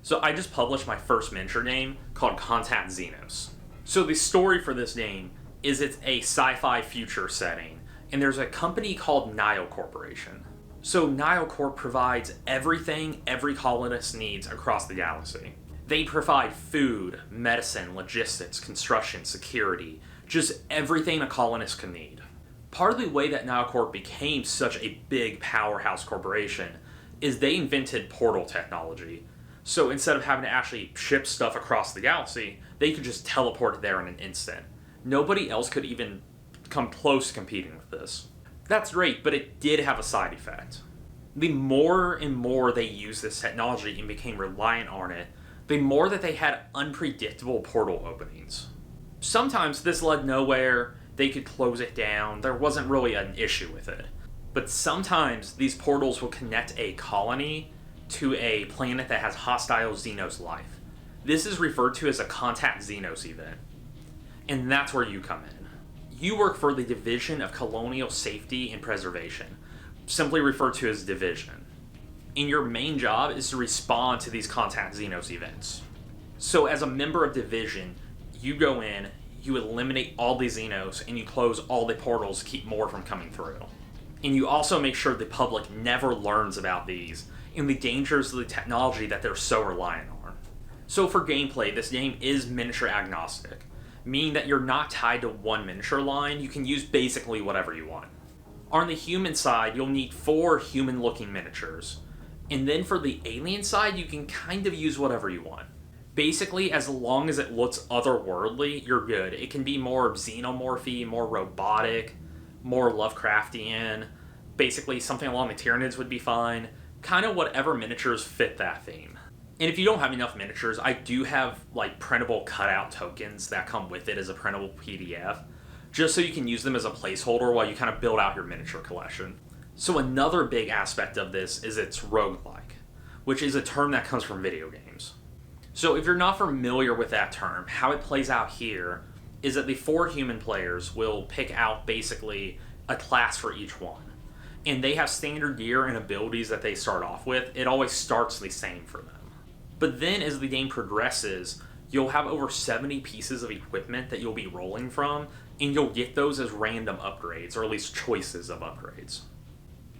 So I just published my first miniature game called Contact Xenos. So the story for this game is it's a sci-fi future setting, and there's a company called Nile Corporation. So Nile Corp provides everything every colonist needs across the galaxy. They provide food, medicine, logistics, construction, security, just everything a colonist can need. Part of the way that Nile Corp became such a big powerhouse corporation is they invented portal technology. So instead of having to actually ship stuff across the galaxy, they could just teleport it there in an instant. Nobody else could even come close to competing with this. That's great, but it did have a side effect. The more and more they used this technology and became reliant on it, the more that they had unpredictable portal openings. Sometimes this led nowhere, they could close it down, there wasn't really an issue with it. But sometimes these portals will connect a colony to a planet that has hostile Xenos life. This is referred to as a Contact Xenos event. And that's where you come in. You work for the Division of Colonial Safety and Preservation, simply referred to as Division. And your main job is to respond to these Contact Xenos events. So as a member of Division, you go in, you eliminate all the Xenos, and you close all the portals to keep more from coming through. And you also make sure the public never learns about these and the dangers of the technology that they're so reliant on. So for gameplay, this game is miniature agnostic, meaning that you're not tied to one miniature line, you can use basically whatever you want. On the human side, you'll need 4 human-looking miniatures, and then for the alien side, you can kind of use whatever you want. Basically, as long as it looks otherworldly, you're good. It can be more xenomorphy, more robotic, more Lovecraftian, basically something along the Tyranids would be fine, kind of whatever miniatures fit that theme. And if you don't have enough miniatures, I do have like printable cutout tokens that come with it as a printable PDF, just so you can use them as a placeholder while you kind of build out your miniature collection. So another big aspect of this is it's roguelike, which is a term that comes from video games. So if you're not familiar with that term, how it plays out here is that the 4 human players will pick out basically a class for each one. And they have standard gear and abilities that they start off with. It always starts the same for them. But then as the game progresses, you'll have over 70 pieces of equipment that you'll be rolling from, and you'll get those as random upgrades, or at least choices of upgrades.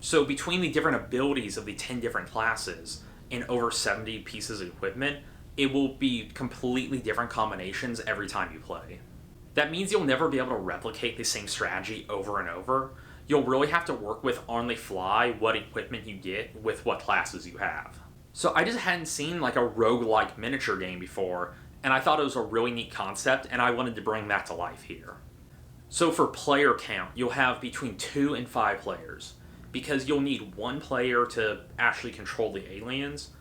So between the different abilities of the 10 different classes and over 70 pieces of equipment, it will be completely different combinations every time you play. That means you'll never be able to replicate the same strategy over and over. You'll really have to work with on the fly what equipment you get with what classes you have. So I just hadn't seen like a roguelike miniature game before, and I thought it was a really neat concept, and I wanted to bring that to life here. So for player count, you'll have between 2 and 5 players, because you'll need 1 player to actually control the aliens,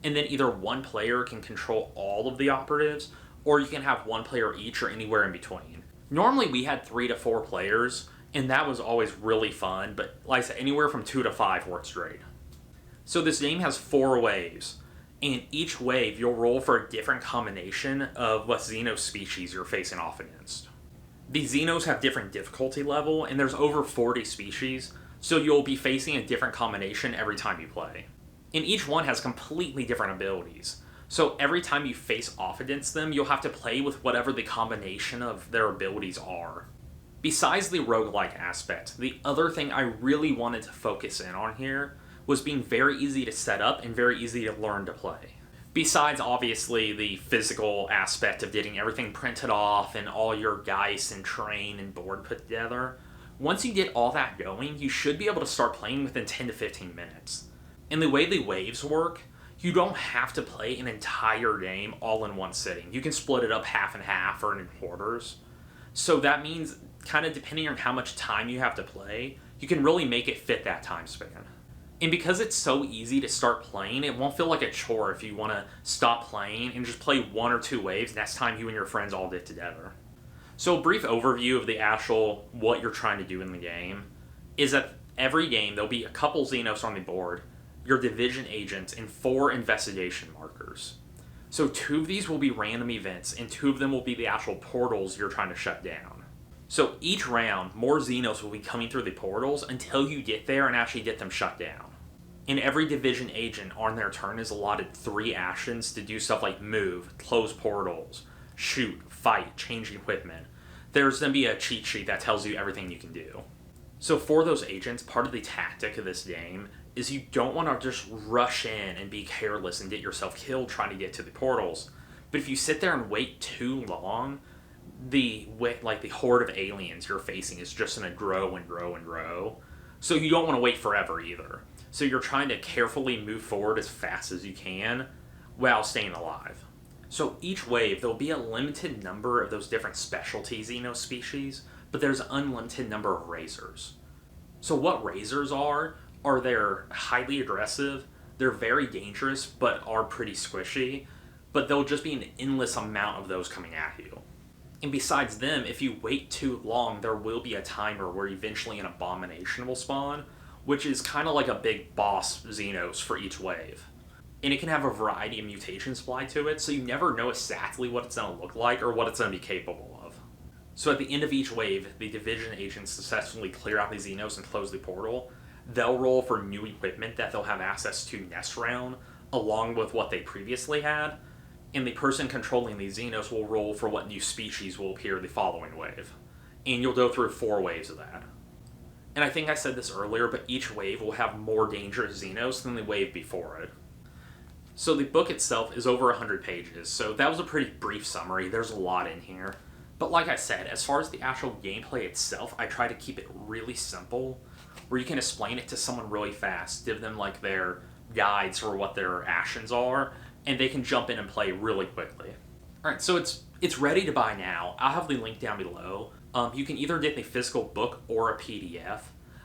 and then either 1 player can control all of the operatives, or you can have 1 player each or anywhere in between. Normally we had 3 to 4 players, and that was always really fun, but like I said, anywhere from 2 to 5 works great. So this game has 4 waves, and each wave you'll roll for a different combination of what Xenos species you're facing off against. The Xenos have different difficulty level, and there's over 40 species, so you'll be facing a different combination every time you play. And each one has completely different abilities, so every time you face off against them, you'll have to play with whatever the combination of their abilities are. Besides the roguelike aspect, the other thing I really wanted to focus in on here was being very easy to set up and very easy to learn to play. Besides, obviously, the physical aspect of getting everything printed off and all your dice and terrain and board put together, once you get all that going, you should be able to start playing within 10 to 15 minutes. And the way the waves work, you don't have to play an entire game all in one sitting. You can split it up half and half or in quarters. So that means, kind of depending on how much time you have to play, you can really make it fit that time span. And because it's so easy to start playing, it won't feel like a chore if you want to stop playing and just play 1 or 2 waves next time you and your friends all get together. So a brief overview of the actual what you're trying to do in the game is that every game there'll be a couple Xenos on the board, your division agents, and 4 investigation markers. So 2 of these will be random events, and 2 of them will be the actual portals you're trying to shut down. So each round, more Xenos will be coming through the portals until you get there and actually get them shut down. And every division agent on their turn is allotted 3 actions to do stuff like move, close portals, shoot, fight, change equipment. There's going to be a cheat sheet that tells you everything you can do. So for those agents, part of the tactic of this game is you don't want to just rush in and be careless and get yourself killed trying to get to the portals. But if you sit there and wait too long, the horde of aliens you're facing is just going to grow and grow and grow. So you don't want to wait forever either. So you're trying to carefully move forward as fast as you can while staying alive. So each wave, there'll be a limited number of those different specialty Xenos species, but there's an unlimited number of razors. So what razors are they're highly aggressive, they're very dangerous, but are pretty squishy, but there'll just be an endless amount of those coming at you. And besides them, if you wait too long, there will be a timer where eventually an abomination will spawn, which is kind of like a big boss Xenos for each wave. And it can have a variety of mutations applied to it, so you never know exactly what it's going to look like or what it's going to be capable of. So at the end of each wave, the division agents successfully clear out the Xenos and close the portal. They'll roll for new equipment that they'll have access to next round, along with what they previously had, and the person controlling the Xenos will roll for what new species will appear the following wave. And you'll go through 4 waves of that. And I think I said this earlier, but each wave will have more dangerous Xenos than the wave before it. So the book itself is over 100 pages, so that was a pretty brief summary. There's a lot in here. But like I said, as far as the actual gameplay itself, I try to keep it really simple, where you can explain it to someone really fast, give them like their guides for what their actions are, and they can jump in and play really quickly. Alright, so it's ready to buy now. I'll have the link down below. You can either get the physical book or a PDF.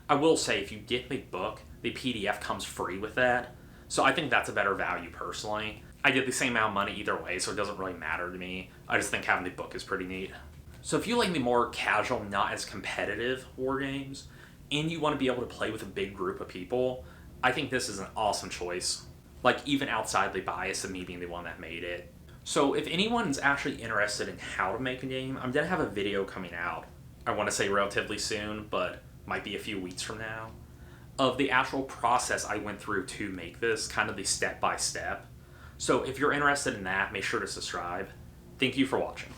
I will say, if you get the book, the PDF comes free with that. So I think that's a better value personally. I get the same amount of money either way, so it doesn't really matter to me. I just think having the book is pretty neat. So if you like the more casual, not as competitive war games, and you want to be able to play with a big group of people, I think this is an awesome choice. Like, even outside the bias of me being the one that made it. So if anyone's actually interested in how to make a game, I'm going to have a video coming out, I want to say relatively soon, but might be a few weeks from now, of the actual process I went through to make this, kind of the step-by-step. So if you're interested in that, make sure to subscribe. Thank you for watching.